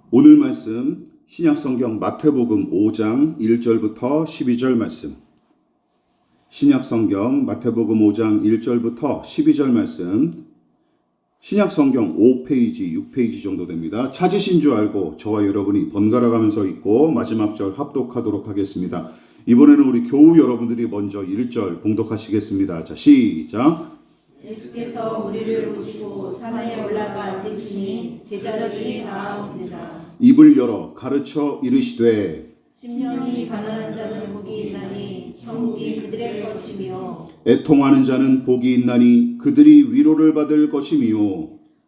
오늘 말씀 신약성경 마태복음 5장 1절부터 12절 말씀. 신약성경 마태복음 5장 1절부터 12절 말씀. 신약성경 5페이지, 6페이지 정도 됩니다. 찾으신 줄 알고 저와 여러분이 번갈아 가면서 읽고 마지막 절 합독하도록 하겠습니다. 이번에는 우리 교우 여러분들이 먼저 1절 봉독하시겠습니다. 자, 시작. 예수께서 우리를 보시고 산에 올라가 앉으시니 제자들이 나아온지라. 입을 열어 가르쳐 이르시되 심령이 가난한 자는 복이 있나니 천국이 그들의 것이며 애통하는 자는 복이 있나니 그들이 위로를 받을 것이며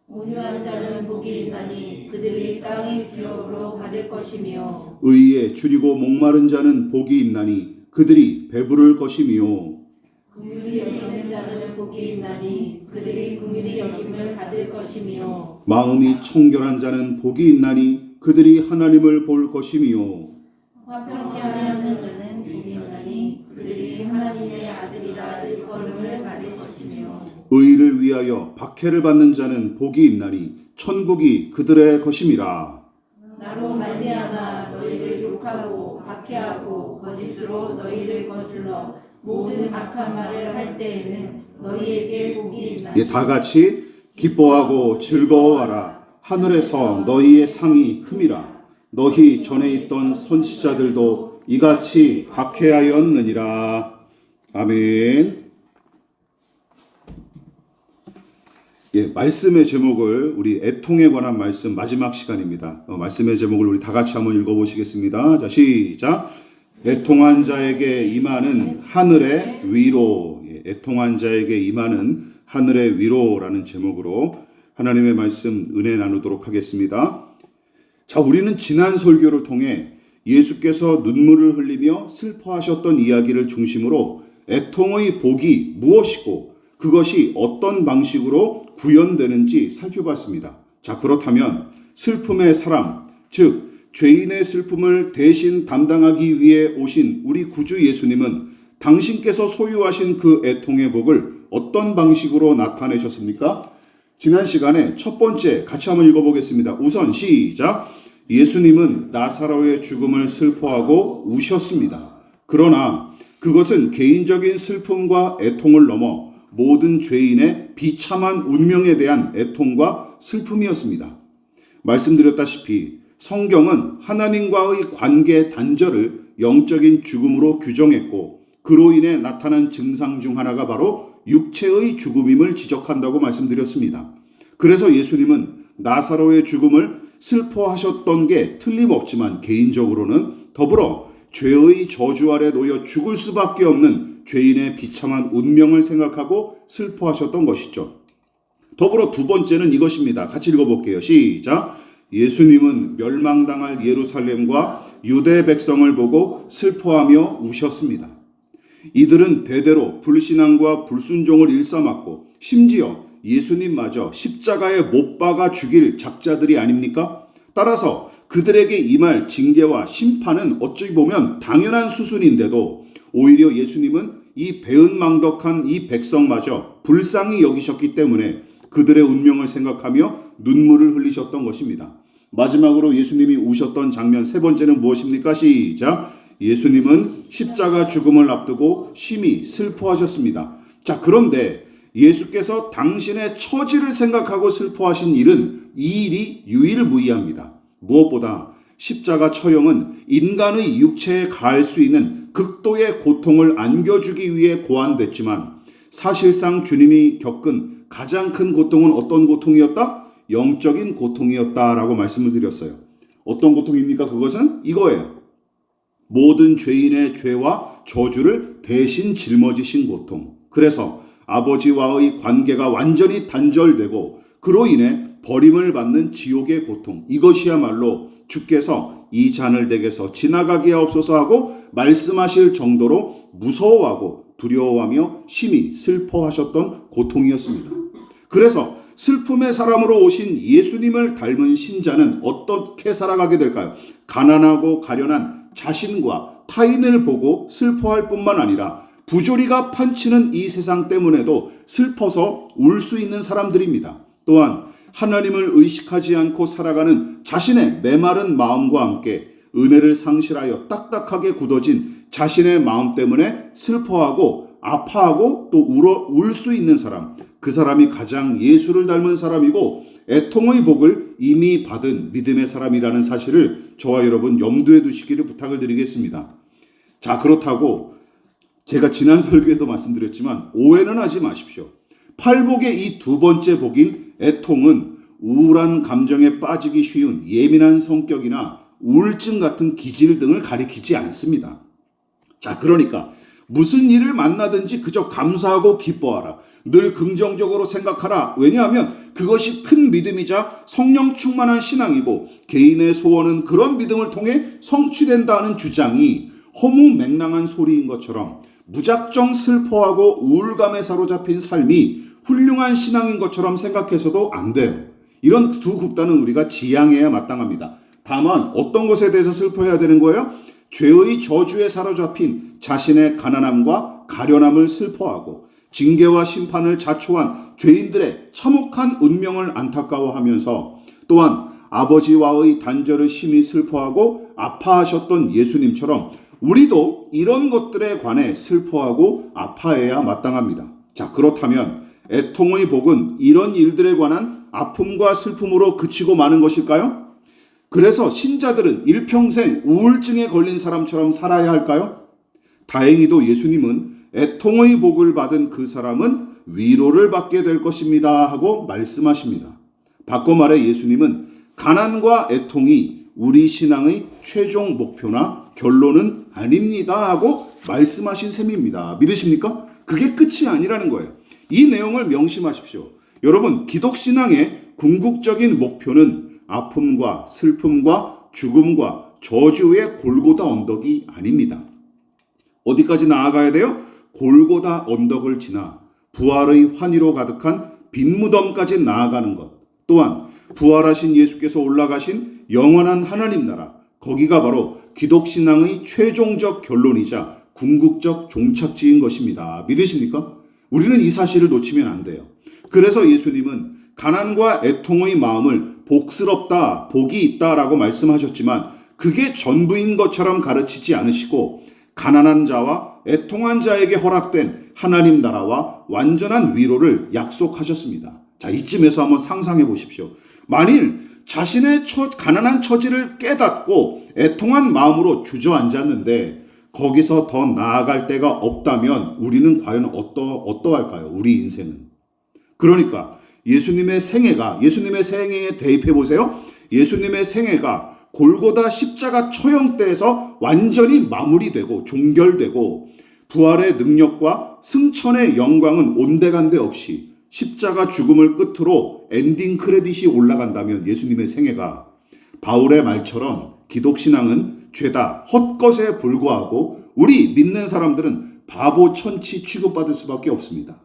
온유한 자는 복이 있나니 그들이 땅의 기업으로 받을 것이며 의에 줄이고 목마른 자는 복이 있나니 그들이 배부를 것이며 긍휼히 여기는 자는 복이 있나니 그들이 긍휼히 여김을 받을 것이며 마음이 청결한 자는 복이 있나니 그들이 하나님을 볼 것이며 화평케 하려는 자는 복이 있나니 그들이 하나님의 아들이라 일컬음을 받을 것이며 의를 위하여 박해를 받는 자는 복이 있나니 천국이 그들의 것임이라. 나로 말미암아 너희를 욕하고 박해하고 거짓으로 너희를 거슬러 모든 악한 말을 할 때에는 너희에게 복이 있나니 다 같이 기뻐하고 즐거워하라. 하늘에서 너희의 상이 큼이라. 너희 전에 있던 선지자들도 이같이 박해하였느니라. 아멘. 말씀의 제목을 우리 애통에 관한 말씀 마지막 시간입니다. 말씀의 제목을 우리 다 같이 한번 읽어보시겠습니다. 자, 시작. 애통한 자에게 임하는 하늘의 위로. 애통한 자에게 임하는 하늘의 위로라는 제목으로 하나님의 말씀 은혜 나누도록 하겠습니다. 자, 우리는 지난 설교를 통해 예수께서 눈물을 흘리며 슬퍼하셨던 이야기를 중심으로 애통의 복이 무엇이고 그것이 어떤 방식으로 구현되는지 살펴봤습니다. 자, 그렇다면 슬픔의 사람, 즉 죄인의 슬픔을 대신 담당하기 위해 오신 우리 구주 예수님은 당신께서 소유하신 그 애통의 복을 어떤 방식으로 나타내셨습니까? 지난 시간에 첫 번째 같이 한번 읽어보겠습니다. 우선 시작. 예수님은 나사로의 죽음을 슬퍼하고 우셨습니다. 그러나 그것은 개인적인 슬픔과 애통을 넘어 모든 죄인의 비참한 운명에 대한 애통과 슬픔이었습니다. 말씀드렸다시피 성경은 하나님과의 관계 단절을 영적인 죽음으로 규정했고 그로 인해 나타난 증상 중 하나가 바로 육체의 죽음임을 지적한다고 말씀드렸습니다. 그래서 예수님은 나사로의 죽음을 슬퍼하셨던 게 틀림없지만 개인적으로는 더불어 죄의 저주 아래 놓여 죽을 수밖에 없는 죄인의 비참한 운명을 생각하고 슬퍼하셨던 것이죠. 더불어 두 번째는 이것입니다. 같이 읽어볼게요. 시작. 예수님은 멸망당할 예루살렘과 유대 백성을 보고 슬퍼하며 우셨습니다. 이들은 대대로 불신앙과 불순종을 일삼았고 심지어 예수님마저 십자가에 못 박아 죽일 작자들이 아닙니까? 따라서 그들에게 임할 징계와 심판은 어찌 보면 당연한 수순인데도 오히려 예수님은 이 배은망덕한 이 백성마저 불쌍히 여기셨기 때문에 그들의 운명을 생각하며 눈물을 흘리셨던 것입니다. 마지막으로 예수님이 우셨던 장면 세 번째는 무엇입니까? 시작. 예수님은 십자가 죽음을 앞두고 심히 슬퍼하셨습니다. 자, 그런데 예수께서 당신의 처지를 생각하고 슬퍼하신 일은 이 일이 유일무이합니다. 무엇보다 십자가 처형은 인간의 육체에 가할 수 있는 극도의 고통을 안겨주기 위해 고안됐지만 사실상 주님이 겪은 가장 큰 고통은 어떤 고통이었다? 영적인 고통이었다라고 말씀을 드렸어요. 어떤 고통입니까? 그것은 이거예요. 모든 죄인의 죄와 저주를 대신 짊어지신 고통. 그래서 아버지와의 관계가 완전히 단절되고 그로 인해 버림을 받는 지옥의 고통. 이것이야말로 주께서 이 잔을 내게서 지나가게 하옵소서 하고 말씀하실 정도로 무서워하고 두려워하며 심히 슬퍼하셨던 고통이었습니다. 그래서 슬픔의 사람으로 오신 예수님을 닮은 신자는 어떻게 살아가게 될까요? 가난하고 가련한 자신과 타인을 보고 슬퍼할 뿐만 아니라 부조리가 판치는 이 세상 때문에도 슬퍼서 울 수 있는 사람들입니다. 또한 하나님을 의식하지 않고 살아가는 자신의 메마른 마음과 함께 은혜를 상실하여 딱딱하게 굳어진 자신의 마음 때문에 슬퍼하고 아파하고 또 울 수 있는 사람, 그 사람이 가장 예수를 닮은 사람이고 애통의 복을 이미 받은 믿음의 사람이라는 사실을 저와 여러분 염두에 두시기를 부탁을 드리겠습니다. 자, 그렇다고 제가 지난 설교에도 말씀드렸지만 오해는 하지 마십시오. 팔복의 이 두 번째 복인 애통은 우울한 감정에 빠지기 쉬운 예민한 성격이나 우울증 같은 기질 등을 가리키지 않습니다. 자, 그러니까 무슨 일을 만나든지 그저 감사하고 기뻐하라. 늘 긍정적으로 생각하라. 왜냐하면 그것이 큰 믿음이자 성령 충만한 신앙이고 개인의 소원은 그런 믿음을 통해 성취된다는 주장이 허무맹랑한 소리인 것처럼 무작정 슬퍼하고 우울감에 사로잡힌 삶이 훌륭한 신앙인 것처럼 생각해서도 안 돼요. 이런 두 극단은 우리가 지양해야 마땅합니다. 다만 어떤 것에 대해서 슬퍼해야 되는 거예요? 죄의 저주에 사로잡힌 자신의 가난함과 가련함을 슬퍼하고 징계와 심판을 자초한 죄인들의 참혹한 운명을 안타까워하면서 또한 아버지와의 단절을 심히 슬퍼하고 아파하셨던 예수님처럼 우리도 이런 것들에 관해 슬퍼하고 아파해야 마땅합니다. 자, 그렇다면 애통의 복은 이런 일들에 관한 아픔과 슬픔으로 그치고 마는 것일까요? 그래서 신자들은 일평생 우울증에 걸린 사람처럼 살아야 할까요? 다행히도 예수님은 애통의 복을 받은 그 사람은 위로를 받게 될 것입니다 하고 말씀하십니다. 바꿔 말해 예수님은 가난과 애통이 우리 신앙의 최종 목표나 결론은 아닙니다 하고 말씀하신 셈입니다. 믿으십니까? 그게 끝이 아니라는 거예요. 이 내용을 명심하십시오. 여러분, 기독신앙의 궁극적인 목표는 아픔과 슬픔과 죽음과 저주의 골고다 언덕이 아닙니다. 어디까지 나아가야 돼요? 골고다 언덕을 지나 부활의 환희로 가득한 빈 무덤까지 나아가는 것. 또한 부활하신 예수께서 올라가신 영원한 하나님 나라, 거기가 바로 기독신앙의 최종적 결론이자 궁극적 종착지인 것입니다. 믿으십니까? 우리는 이 사실을 놓치면 안 돼요. 그래서 예수님은 가난과 애통의 마음을 복스럽다, 복이 있다라고 말씀하셨지만 그게 전부인 것처럼 가르치지 않으시고 가난한 자와 애통한 자에게 허락된 하나님 나라와 완전한 위로를 약속하셨습니다. 자, 이쯤에서 한번 상상해 보십시오. 만일 자신의 가난한 처지를 깨닫고 애통한 마음으로 주저앉았는데 거기서 더 나아갈 데가 없다면 우리는 과연 어떠할까요? 우리 인생은. 그러니까 예수님의 생애에 대입해 보세요. 예수님의 생애가 골고다 십자가 처형대에서 완전히 마무리되고 종결되고 부활의 능력과 승천의 영광은 온데간데 없이 십자가 죽음을 끝으로 엔딩 크레딧이 올라간다면 예수님의 생애가 바울의 말처럼 기독신앙은 죄다 헛것에 불과하고 우리 믿는 사람들은 바보 천치 취급받을 수밖에 없습니다.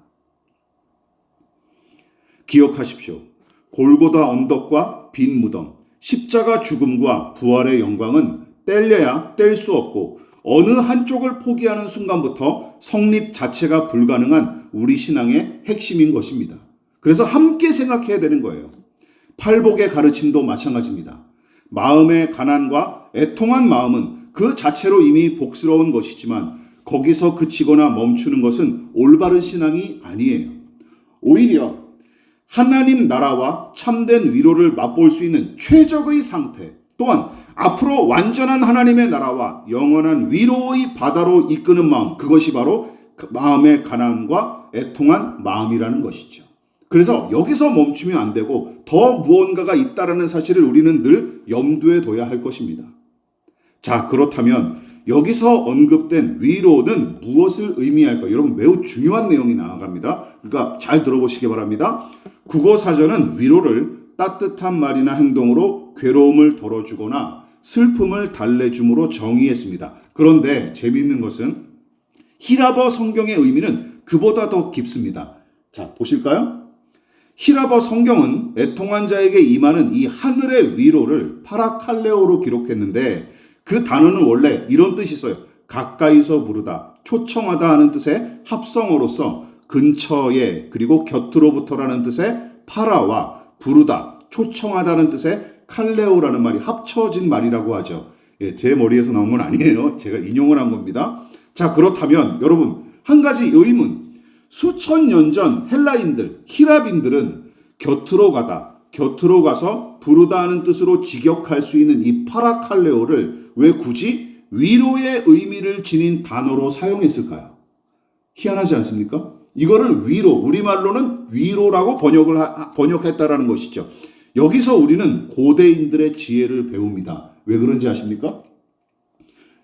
기억하십시오. 골고다 언덕과 빈 무덤, 십자가 죽음과 부활의 영광은 뗄래야 뗄 수 없고 어느 한쪽을 포기하는 순간부터 성립 자체가 불가능한 우리 신앙의 핵심인 것입니다. 그래서 함께 생각해야 되는 거예요. 팔복의 가르침도 마찬가지입니다. 마음의 가난과 애통한 마음은 그 자체로 이미 복스러운 것이지만 거기서 그치거나 멈추는 것은 올바른 신앙이 아니에요. 오히려 하나님 나라와 참된 위로를 맛볼 수 있는 최적의 상태, 또한 앞으로 완전한 하나님의 나라와 영원한 위로의 바다로 이끄는 마음, 그것이 바로 마음의 가난과 애통한 마음이라는 것이죠. 그래서 여기서 멈추면 안 되고 더 무언가가 있다라는 사실을 우리는 늘 염두에 둬야 할 것입니다. 자, 그렇다면 여기서 언급된 위로는 무엇을 의미할까요? 여러분, 매우 중요한 내용이 나아갑니다. 그러니까 잘 들어보시기 바랍니다. 국어사전은 위로를 따뜻한 말이나 행동으로 괴로움을 덜어주거나 슬픔을 달래줌으로 정의했습니다. 그런데 재미있는 것은 히라버 성경의 의미는 그보다 더 깊습니다. 자, 보실까요? 히라버 성경은 애통한 자에게 임하는 이 하늘의 위로를 파라칼레오로 기록했는데 그 단어는 원래 이런 뜻이 있어요. 가까이서 부르다, 초청하다 하는 뜻의 합성어로서 근처에 그리고 곁으로부터라는 뜻의 파라와 부르다, 초청하다는 뜻의 칼레오라는 말이 합쳐진 말이라고 하죠. 예, 제 머리에서 나온 건 아니에요. 제가 인용을 한 겁니다. 자, 그렇다면 여러분, 한 가지 의문. 수천 년 전 헬라인들, 히라빈들은 곁으로 가서 부르다 하는 뜻으로 직역할 수 있는 이 파라칼레오를 왜 굳이 위로의 의미를 지닌 단어로 사용했을까요? 희한하지 않습니까? 이거를 위로, 우리말로는 위로라고 번역했다라는 것이죠. 여기서 우리는 고대인들의 지혜를 배웁니다. 왜 그런지 아십니까?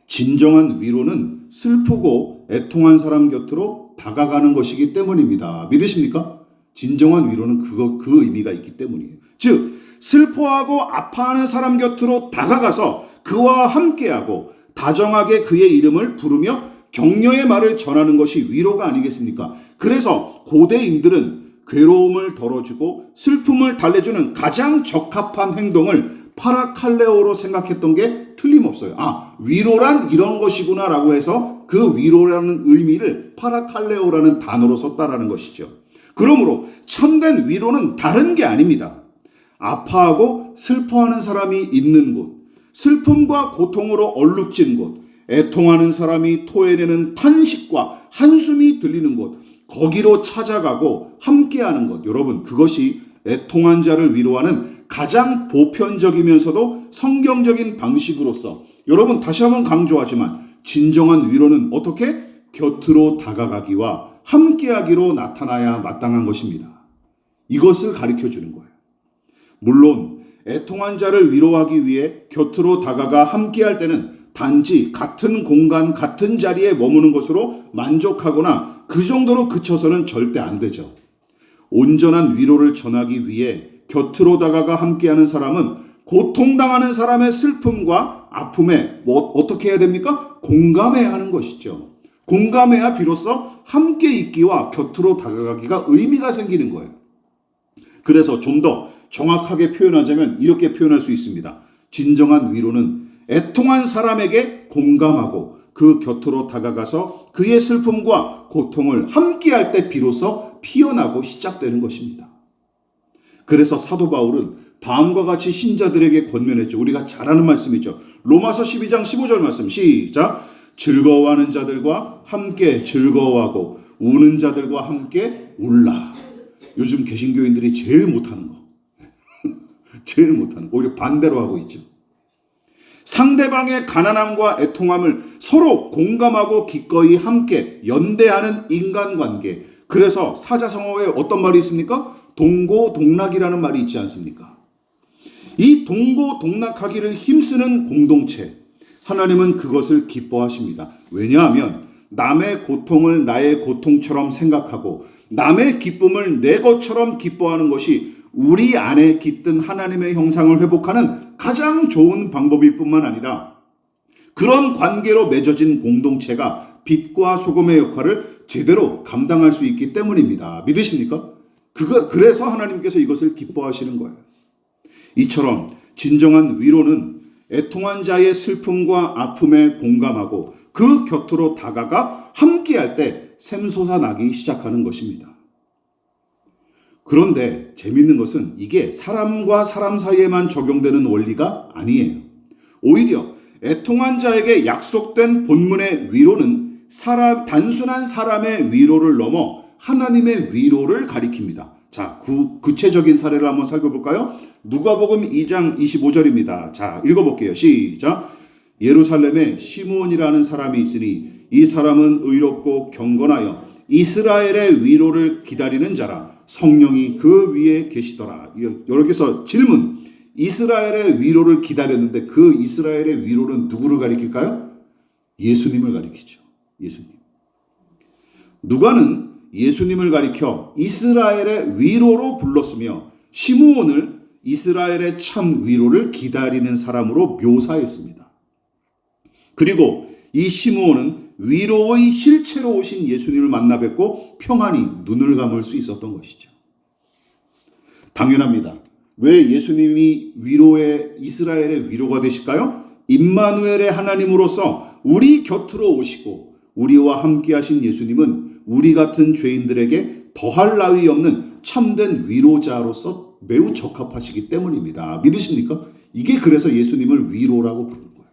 진정한 위로는 슬프고 애통한 사람 곁으로 다가가는 것이기 때문입니다. 믿으십니까? 진정한 위로는 그 의미가 있기 때문이에요. 즉, 슬퍼하고 아파하는 사람 곁으로 다가가서 그와 함께하고 다정하게 그의 이름을 부르며 격려의 말을 전하는 것이 위로가 아니겠습니까? 그래서 고대인들은 괴로움을 덜어주고 슬픔을 달래주는 가장 적합한 행동을 파라칼레오로 생각했던 게 틀림없어요. 위로란 이런 것이구나 라고 해서 그 위로라는 의미를 파라칼레오라는 단어로 썼다라는 것이죠. 그러므로 참된 위로는 다른 게 아닙니다. 아파하고 슬퍼하는 사람이 있는 곳, 슬픔과 고통으로 얼룩진 곳, 애통하는 사람이 토해내는 탄식과 한숨이 들리는 곳, 거기로 찾아가고 함께하는 것. 여러분, 그것이 애통한 자를 위로하는 가장 보편적이면서도 성경적인 방식으로서, 여러분 다시 한번 강조하지만 진정한 위로는 어떻게? 곁으로 다가가기와 함께하기로 나타나야 마땅한 것입니다. 이것을 가르쳐 주는 거예요. 물론 애통한 자를 위로하기 위해 곁으로 다가가 함께할 때는 단지 같은 공간, 같은 자리에 머무는 것으로 만족하거나 그 정도로 그쳐서는 절대 안 되죠. 온전한 위로를 전하기 위해 곁으로 다가가 함께하는 사람은 고통당하는 사람의 슬픔과 아픔에 어떻게 해야 됩니까? 공감해야 하는 것이죠. 공감해야 비로소 함께 있기와 곁으로 다가가기가 의미가 생기는 거예요. 그래서 좀 더 정확하게 표현하자면 이렇게 표현할 수 있습니다. 진정한 위로는 애통한 사람에게 공감하고 그 곁으로 다가가서 그의 슬픔과 고통을 함께할 때 비로소 피어나고 시작되는 것입니다. 그래서 사도 바울은 다음과 같이 신자들에게 권면했죠. 우리가 잘 아는 말씀이죠. 로마서 12장 15절 말씀 시작. 즐거워하는 자들과 함께 즐거워하고 우는 자들과 함께 울라. 요즘 개신교인들이 제일 못하는 거. 제일 못하는 거. 오히려 반대로 하고 있죠. 상대방의 가난함과 애통함을 서로 공감하고 기꺼이 함께 연대하는 인간관계. 그래서 사자성어에 어떤 말이 있습니까? 동고동락이라는 말이 있지 않습니까? 이 동고동락하기를 힘쓰는 공동체, 하나님은 그것을 기뻐하십니다. 왜냐하면 남의 고통을 나의 고통처럼 생각하고 남의 기쁨을 내 것처럼 기뻐하는 것이 우리 안에 깃든 하나님의 형상을 회복하는 가장 좋은 방법일 뿐만 아니라 그런 관계로 맺어진 공동체가 빛과 소금의 역할을 제대로 감당할 수 있기 때문입니다. 믿으십니까? 그래서 하나님께서 이것을 기뻐하시는 거예요. 이처럼 진정한 위로는 애통한 자의 슬픔과 아픔에 공감하고 그 곁으로 다가가 함께할 때 샘솟아나기 시작하는 것입니다. 그런데 재밌는 것은 이게 사람과 사람 사이에만 적용되는 원리가 아니에요. 오히려 애통한 자에게 약속된 본문의 위로는 단순한 사람의 위로를 넘어 하나님의 위로를 가리킵니다. 자, 구체적인 사례를 한번 살펴볼까요? 누가복음 2장 25절입니다. 자, 읽어볼게요. 시작. 예루살렘에 시므온이라는 사람이 있으니 이 사람은 의롭고 경건하여 이스라엘의 위로를 기다리는 자라. 성령이 그 위에 계시더라. 이렇게 해서 질문. 이스라엘의 위로를 기다렸는데 그 이스라엘의 위로는 누구를 가리킬까요? 예수님을 가리키죠. 예수님. 누가는 예수님을 가리켜 이스라엘의 위로로 불렀으며 시므온을 이스라엘의 참 위로를 기다리는 사람으로 묘사했습니다. 그리고 이 시므온은 위로의 실체로 오신 예수님을 만나 뵙고 평안히 눈을 감을 수 있었던 것이죠. 당연합니다. 왜 예수님이 이스라엘의 위로가 되실까요? 임마누엘의 하나님으로서 우리 곁으로 오시고 우리와 함께 하신 예수님은 우리 같은 죄인들에게 더할 나위 없는 참된 위로자로서 매우 적합하시기 때문입니다. 믿으십니까? 이게 그래서 예수님을 위로라고 부르는 거예요.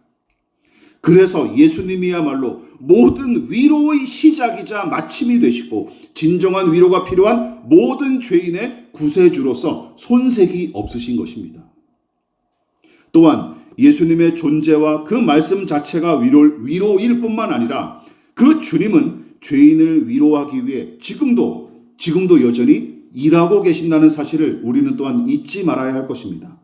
그래서 예수님이야말로 모든 위로의 시작이자 마침이 되시고 진정한 위로가 필요한 모든 죄인의 구세주로서 손색이 없으신 것입니다. 또한 예수님의 존재와 그 말씀 자체가 위로일 뿐만 아니라 그 주님은 죄인을 위로하기 위해 지금도 여전히 일하고 계신다는 사실을 우리는 또한 잊지 말아야 할 것입니다.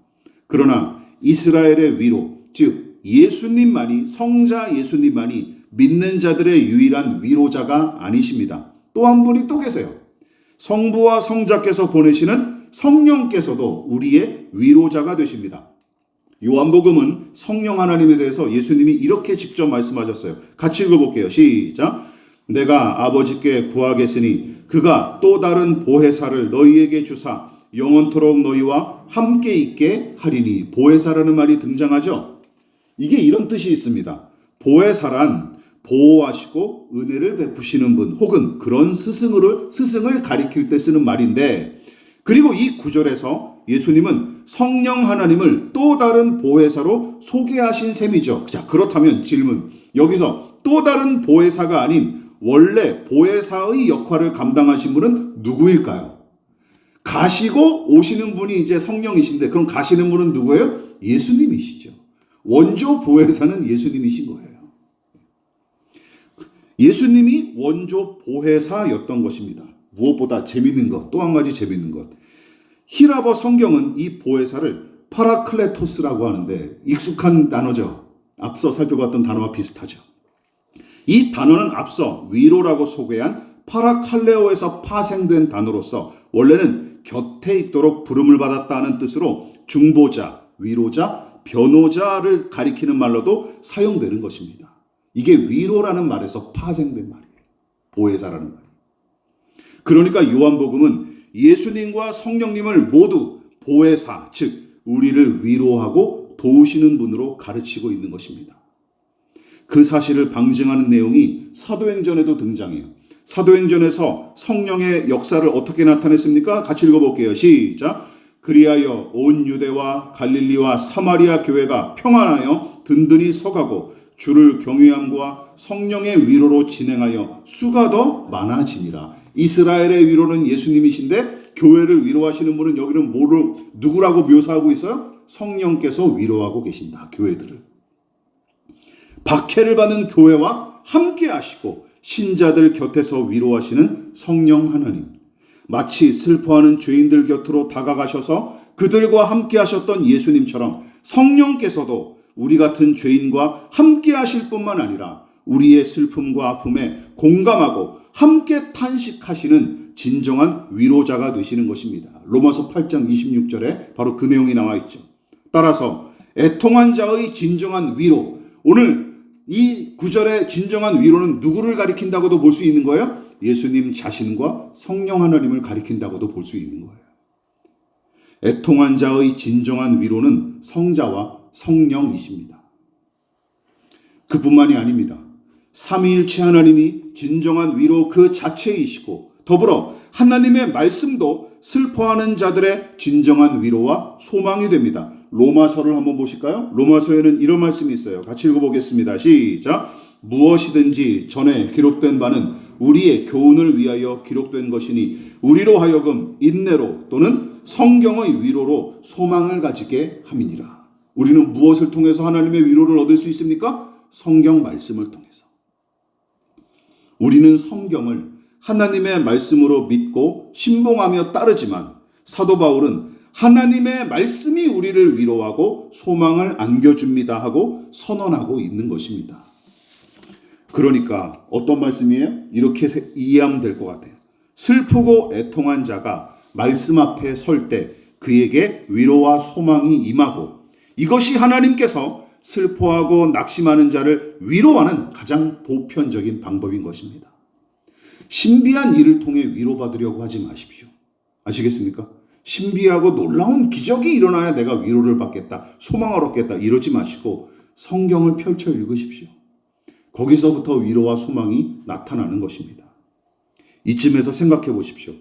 그러나 이스라엘의 위로, 즉 예수님만이, 성자 예수님만이 믿는 자들의 유일한 위로자가 아니십니다. 또 한 분이 또 계세요. 성부와 성자께서 보내시는 성령께서도 우리의 위로자가 되십니다. 요한복음은 성령 하나님에 대해서 예수님이 이렇게 직접 말씀하셨어요. 같이 읽어볼게요. 시작. 내가 아버지께 구하겠으니 그가 또 다른 보혜사를 너희에게 주사 영원토록 너희와 함께 있게 하리니. 보혜사라는 말이 등장하죠. 이게 이런 뜻이 있습니다. 보혜사란 보호하시고 은혜를 베푸시는 분, 혹은 그런 스승을 가리킬 때 쓰는 말인데, 그리고 이 구절에서 예수님은 성령 하나님을 또 다른 보혜사로 소개하신 셈이죠. 자, 그렇다면 질문. 여기서 또 다른 보혜사가 아닌 원래 보혜사의 역할을 감당하신 분은 누구일까요? 가시고 오시는 분이 이제 성령이신데, 그럼 가시는 분은 누구예요? 예수님이시죠. 원조 보혜사는 예수님이신 거예요. 예수님이 원조 보혜사였던 것입니다. 무엇보다 재밌는 것, 또 한 가지 재밌는 것. 히라버 성경은 이 보혜사를 파라클레토스라고 하는데, 익숙한 단어죠. 앞서 살펴봤던 단어와 비슷하죠. 이 단어는 앞서 위로라고 소개한 파라칼레오에서 파생된 단어로서 원래는 곁에 있도록 부름을 받았다는 뜻으로 중보자, 위로자, 변호자를 가리키는 말로도 사용되는 것입니다. 이게 위로라는 말에서 파생된 말이에요. 보혜사라는 말. 그러니까 요한복음은 예수님과 성령님을 모두 보혜사, 즉 우리를 위로하고 도우시는 분으로 가르치고 있는 것입니다. 그 사실을 방증하는 내용이 사도행전에도 등장해요. 사도행전에서 성령의 역사를 어떻게 나타냈습니까? 같이 읽어볼게요. 시작. 그리하여 온 유대와 갈릴리와 사마리아 교회가 평안하여 든든히 서가고 주를 경외함과 성령의 위로로 진행하여 수가 더 많아지니라. 이스라엘의 위로는 예수님이신데 교회를 위로하시는 분은 여기는 누구라고 묘사하고 있어요? 성령께서 위로하고 계신다. 교회들을. 박해를 받는 교회와 함께 하시고 신자들 곁에서 위로하시는 성령 하나님. 마치 슬퍼하는 죄인들 곁으로 다가가셔서 그들과 함께 하셨던 예수님처럼 성령께서도 우리 같은 죄인과 함께 하실 뿐만 아니라 우리의 슬픔과 아픔에 공감하고 함께 탄식하시는 진정한 위로자가 되시는 것입니다. 로마서 8장 26절에 바로 그 내용이 나와 있죠. 따라서 애통한 자의 진정한 위로, 오늘 이 구절의 진정한 위로는 누구를 가리킨다고도 볼 수 있는 거예요? 예수님 자신과 성령 하나님을 가리킨다고도 볼 수 있는 거예요. 애통한 자의 진정한 위로는 성자와 성령이십니다. 그뿐만이 아닙니다. 삼위일체 하나님이 진정한 위로 그 자체이시고 더불어 하나님의 말씀도 슬퍼하는 자들의 진정한 위로와 소망이 됩니다. 로마서를 한번 보실까요? 로마서에는 이런 말씀이 있어요. 같이 읽어보겠습니다. 시작. 무엇이든지 전에 기록된 바는 우리의 교훈을 위하여 기록된 것이니 우리로 하여금 인내로 또는 성경의 위로로 소망을 가지게 함이니라. 우리는 무엇을 통해서 하나님의 위로를 얻을 수 있습니까? 성경 말씀을 통해서. 우리는 성경을 하나님의 말씀으로 믿고 신봉하며 따르지만 사도 바울은 하나님의 말씀이 우리를 위로하고 소망을 안겨줍니다 하고 선언하고 있는 것입니다. 그러니까 어떤 말씀이에요? 이렇게 이해하면 될 것 같아요. 슬프고 애통한 자가 말씀 앞에 설 때 그에게 위로와 소망이 임하고 이것이 하나님께서 슬퍼하고 낙심하는 자를 위로하는 가장 보편적인 방법인 것입니다. 신비한 일을 통해 위로받으려고 하지 마십시오. 아시겠습니까? 신비하고 놀라운 기적이 일어나야 내가 위로를 받겠다, 소망을 얻겠다 이러지 마시고 성경을 펼쳐 읽으십시오. 거기서부터 위로와 소망이 나타나는 것입니다. 이쯤에서 생각해 보십시오.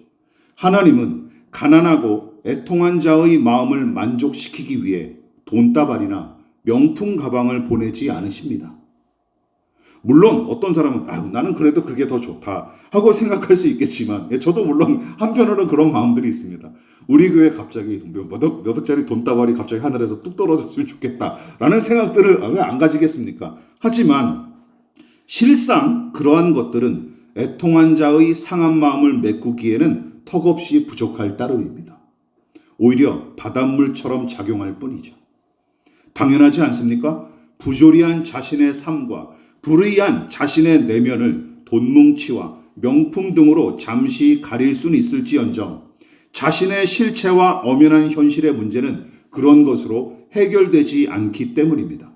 하나님은 가난하고 애통한 자의 마음을 만족시키기 위해 돈다발이나 명품 가방을 보내지 않으십니다. 물론 어떤 사람은 나는 그래도 그게 더 좋다 하고 생각할 수 있겠지만 저도 물론 한편으로는 그런 마음들이 있습니다. 우리 교회 갑자기 몇 억짜리 돈다발이 갑자기 하늘에서 뚝 떨어졌으면 좋겠다라는 생각들을 왜 안 가지겠습니까? 하지만 실상 그러한 것들은 애통한 자의 상한 마음을 메꾸기에는 턱없이 부족할 따름입니다. 오히려 바닷물처럼 작용할 뿐이죠. 당연하지 않습니까? 부조리한 자신의 삶과 불의한 자신의 내면을 돈뭉치와 명품 등으로 잠시 가릴 수는 있을지언정 자신의 실체와 엄연한 현실의 문제는 그런 것으로 해결되지 않기 때문입니다.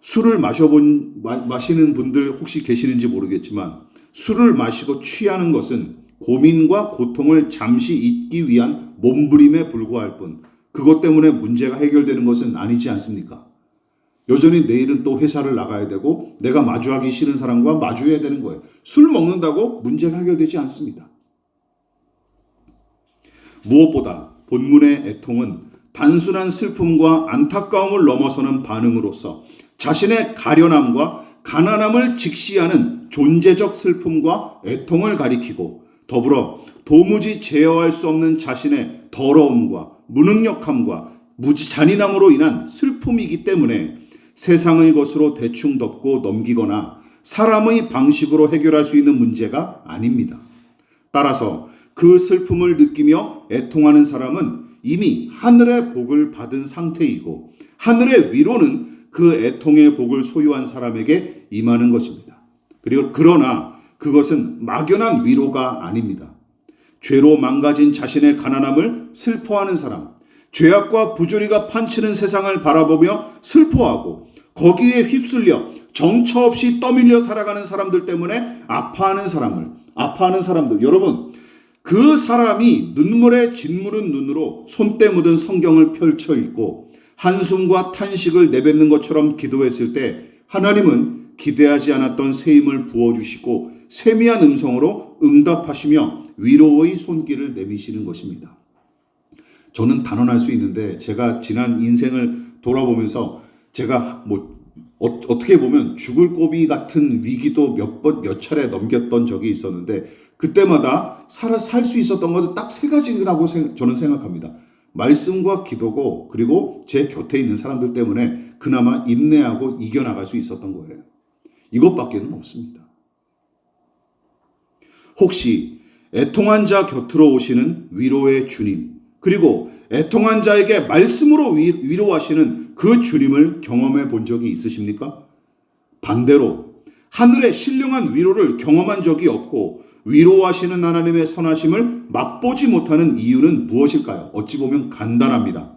술을 마시는 분들 혹시 계시는지 모르겠지만 술을 마시고 취하는 것은 고민과 고통을 잠시 잊기 위한 몸부림에 불과할 뿐 그것 때문에 문제가 해결되는 것은 아니지 않습니까? 여전히 내일은 또 회사를 나가야 되고 내가 마주하기 싫은 사람과 마주해야 되는 거예요. 술 먹는다고 문제가 해결되지 않습니다. 무엇보다 본문의 애통은 단순한 슬픔과 안타까움을 넘어서는 반응으로서 자신의 가련함과 가난함을 직시하는 존재적 슬픔과 애통을 가리키고 더불어 도무지 제어할 수 없는 자신의 더러움과 무능력함과 잔인함으로 인한 슬픔이기 때문에 세상의 것으로 대충 덮고 넘기거나 사람의 방식으로 해결할 수 있는 문제가 아닙니다. 따라서 그 슬픔을 느끼며 애통하는 사람은 이미 하늘의 복을 받은 상태이고 하늘의 위로는 그 애통의 복을 소유한 사람에게 임하는 것입니다. 그러나 그것은 막연한 위로가 아닙니다. 죄로 망가진 자신의 가난함을 슬퍼하는 사람, 죄악과 부조리가 판치는 세상을 바라보며 슬퍼하고 거기에 휩쓸려 정처 없이 떠밀려 살아가는 사람들 때문에 아파하는 사람들, 여러분 그 사람이 눈물에 짓무른 눈으로 손때 묻은 성경을 펼쳐 읽고 한숨과 탄식을 내뱉는 것처럼 기도했을 때 하나님은 기대하지 않았던 새 힘을 부어주시고 세미한 음성으로 응답하시며 위로의 손길을 내미시는 것입니다. 저는 단언할 수 있는데 제가 지난 인생을 돌아보면서 제가 어떻게 보면 죽을 고비 같은 위기도 몇 차례 넘겼던 적이 있었는데 그때마다 살 수 있었던 것은 딱 세 가지라고 저는 생각합니다. 말씀과 기도고 그리고 제 곁에 있는 사람들 때문에 그나마 인내하고 이겨나갈 수 있었던 거예요. 이것밖에는 없습니다. 혹시 애통한 자 곁으로 오시는 위로의 주님 그리고 애통한 자에게 말씀으로 위로하시는 그 주님을 경험해 본 적이 있으십니까? 반대로 하늘의 신령한 위로를 경험한 적이 없고 위로하시는 하나님의 선하심을 맛보지 못하는 이유는 무엇일까요? 어찌 보면 간단합니다.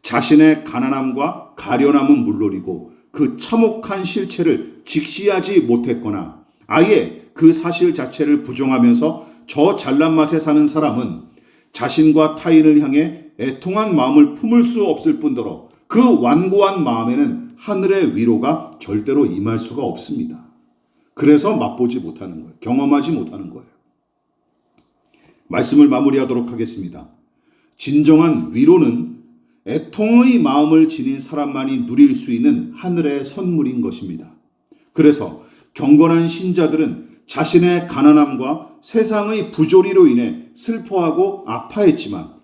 자신의 가난함과 가련함은 물론이고 그 참혹한 실체를 직시하지 못했거나 아예 그 사실 자체를 부정하면서 저 잘난 맛에 사는 사람은 자신과 타인을 향해 애통한 마음을 품을 수 없을 뿐더러 그 완고한 마음에는 하늘의 위로가 절대로 임할 수가 없습니다. 그래서 맛보지 못하는 거예요. 경험하지 못하는 거예요. 말씀을 마무리하도록 하겠습니다. 진정한 위로는 애통의 마음을 지닌 사람만이 누릴 수 있는 하늘의 선물인 것입니다. 그래서 경건한 신자들은 자신의 가난함과 세상의 부조리로 인해 슬퍼하고 아파했지만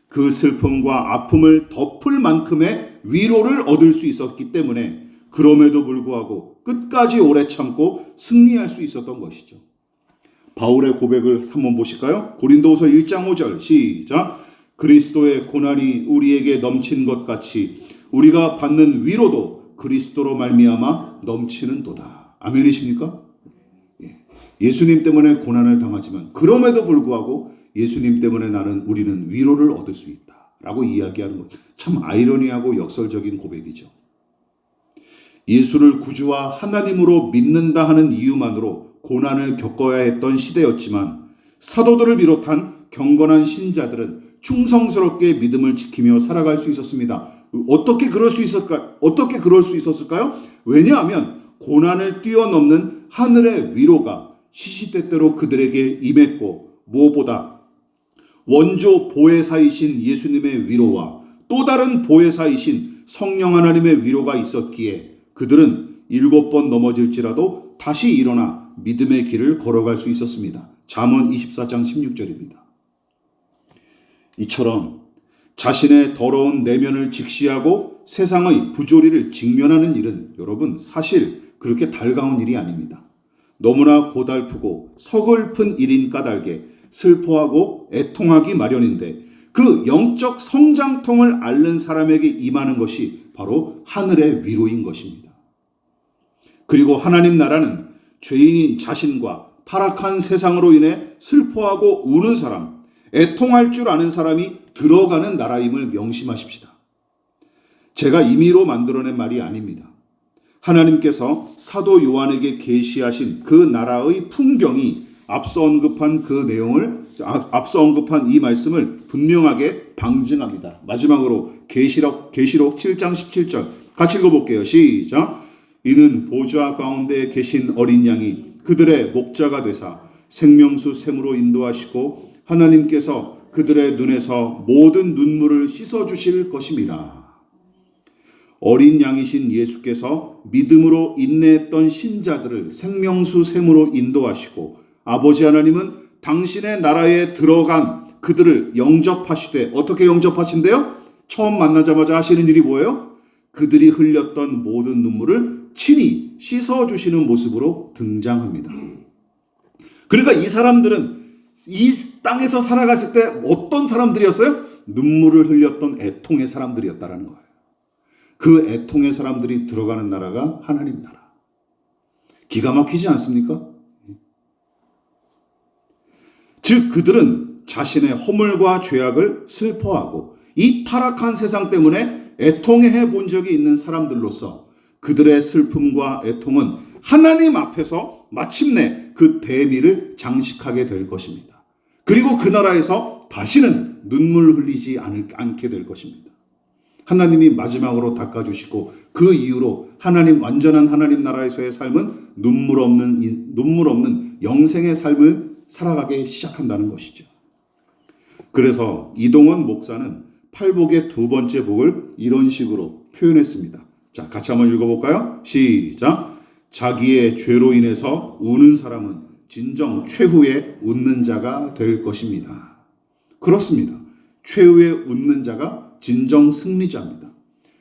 그 슬픔과 아픔을 덮을 만큼의 위로를 얻을 수 있었기 때문에 그럼에도 불구하고 끝까지 오래 참고 승리할 수 있었던 것이죠. 바울의 고백을 한번 보실까요? 고린도후서 1장 5절 시작. 그리스도의 고난이 우리에게 넘친 것 같이 우리가 받는 위로도 그리스도로 말미암아 넘치는도다. 아멘이십니까? 예수님 때문에 고난을 당하지만 그럼에도 불구하고 예수님 때문에 우리는 위로를 얻을 수 있다 라고 이야기하는 것, 참 아이러니하고 역설적인 고백이죠. 예수를 구주와 하나님으로 믿는다 하는 이유만으로 고난을 겪어야 했던 시대였지만 사도들을 비롯한 경건한 신자들은 충성스럽게 믿음을 지키며 살아갈 수 있었습니다. 어떻게 그럴 수 있었을까요? 왜냐하면 고난을 뛰어넘는 하늘의 위로가 시시때때로 그들에게 임했고 무엇보다 원조 보혜사이신 예수님의 위로와 또 다른 보혜사이신 성령 하나님의 위로가 있었기에 그들은 7번 넘어질지라도 다시 일어나 믿음의 길을 걸어갈 수 있었습니다. 잠언 24장 16절입니다. 이처럼 자신의 더러운 내면을 직시하고 세상의 부조리를 직면하는 일은 여러분 사실 그렇게 달가운 일이 아닙니다. 너무나 고달프고 서글픈 일인 까닭에 슬퍼하고 애통하기 마련인데 그 영적 성장통을 앓는 사람에게 임하는 것이 바로 하늘의 위로인 것입니다. 그리고 하나님 나라는 죄인인 자신과 타락한 세상으로 인해 슬퍼하고 우는 사람, 애통할 줄 아는 사람이 들어가는 나라임을 명심하십시다. 제가 임의로 만들어낸 말이 아닙니다. 하나님께서 사도 요한에게 계시하신 그 나라의 풍경이 앞서 언급한 이 말씀을 분명하게 방증합니다. 마지막으로 계시록 7장 17절 같이 읽어볼게요. 시작. 이는 보좌 가운데 계신 어린 양이 그들의 목자가 되사 생명수 샘으로 인도하시고 하나님께서 그들의 눈에서 모든 눈물을 씻어주실 것임이라. 어린 양이신 예수께서 믿음으로 인내했던 신자들을 생명수 샘으로 인도하시고 아버지 하나님은 당신의 나라에 들어간 그들을 영접하시되 어떻게 영접하신대요? 처음 만나자마자 하시는 일이 뭐예요? 그들이 흘렸던 모든 눈물을 친히 씻어주시는 모습으로 등장합니다. 그러니까 이 사람들은 이 땅에서 살아갔을 때 어떤 사람들이었어요? 눈물을 흘렸던 애통의 사람들이었다라는 거예요. 그 애통의 사람들이 들어가는 나라가 하나님 나라. 기가 막히지 않습니까? 즉 그들은 자신의 허물과 죄악을 슬퍼하고 이 타락한 세상 때문에 애통해 본 적이 있는 사람들로서 그들의 슬픔과 애통은 하나님 앞에서 마침내 그 대미를 장식하게 될 것입니다. 그리고 그 나라에서 다시는 눈물 흘리지 않게 될 것입니다. 하나님이 마지막으로 닦아주시고 그 이후로 완전한 하나님 나라에서의 삶은 눈물 없는 영생의 삶을 살아가게 시작한다는 것이죠. 그래서 이동원 목사는 팔복의 두 번째 복을 이런 식으로 표현했습니다. 자, 같이 한번 읽어볼까요? 시작. 자기의 죄로 인해서 우는 사람은 진정 최후의 웃는 자가 될 것입니다. 그렇습니다. 최후의 웃는 자가 진정 승리자입니다.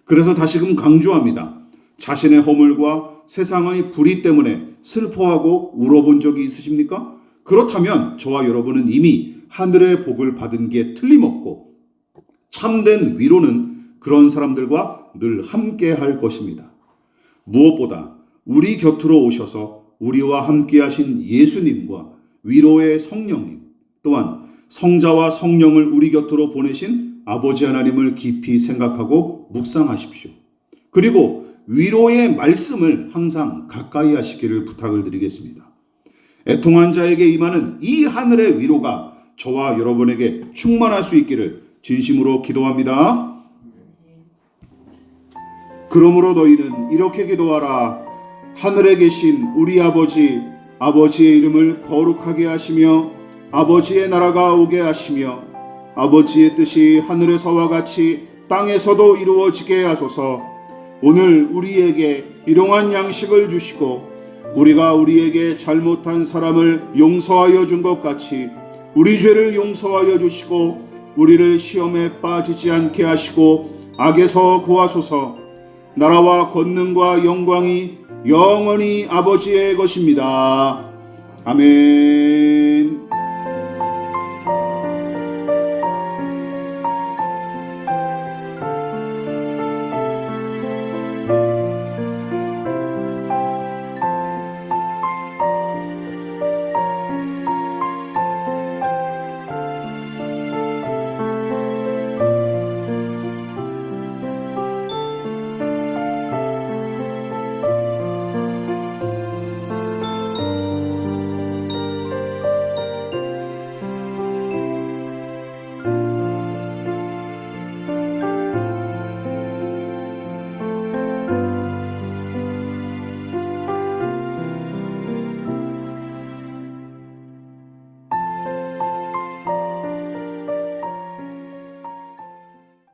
그래서 다시금 강조합니다. 자신의 허물과 세상의 불의 때문에 슬퍼하고 울어본 적이 있으십니까? 그렇다면 저와 여러분은 이미 하늘의 복을 받은 게 틀림없고 참된 위로는 그런 사람들과 늘 함께 할 것입니다. 무엇보다 우리 곁으로 오셔서 우리와 함께 하신 예수님과 위로의 성령님, 또한 성자와 성령을 우리 곁으로 보내신 아버지 하나님을 깊이 생각하고 묵상하십시오. 그리고 위로의 말씀을 항상 가까이 하시기를 부탁을 드리겠습니다. 애통한 자에게 임하는 이 하늘의 위로가 저와 여러분에게 충만할 수 있기를 진심으로 기도합니다. 그러므로 너희는 이렇게 기도하라. 하늘에 계신 우리 아버지의 이름을 거룩하게 하시며 아버지의 나라가 오게 하시며 아버지의 뜻이 하늘에서와 같이 땅에서도 이루어지게 하소서. 오늘 우리에게 일용할 양식을 주시고 우리가 우리에게 잘못한 사람을 용서하여 준 것 같이 우리 죄를 용서하여 주시고 우리를 시험에 빠지지 않게 하시고 악에서 구하소서. 나라와 권능과 영광이 영원히 아버지의 것입니다. 아멘.